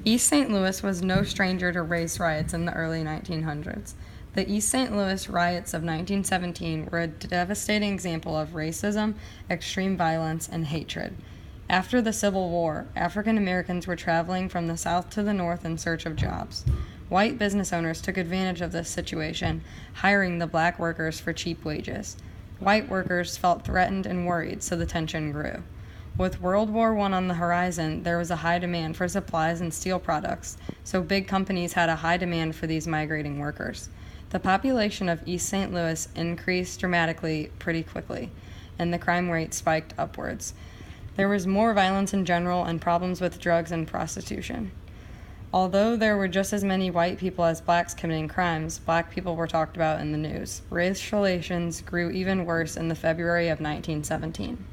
East St. Louis was no stranger to race riots in the early 1900s. The East St. Louis riots of 1917 were a devastating example of racism, extreme violence, and hatred. After the Civil War, African Americans were traveling from the South to the North in search of jobs. White business owners took advantage of this situation, hiring the black workers for cheap wages. White workers felt threatened and worried, so the tension grew. With World War I on the horizon, there was a high demand for supplies and steel products, so big companies had a high demand for these migrating workers. The population of East St. Louis increased dramatically pretty quickly, and the crime rate spiked upwards. There was more violence in general and problems with drugs and prostitution. Although there were just as many white people as blacks committing crimes, black people were talked about in the news. Race relations grew even worse in the February of 1917.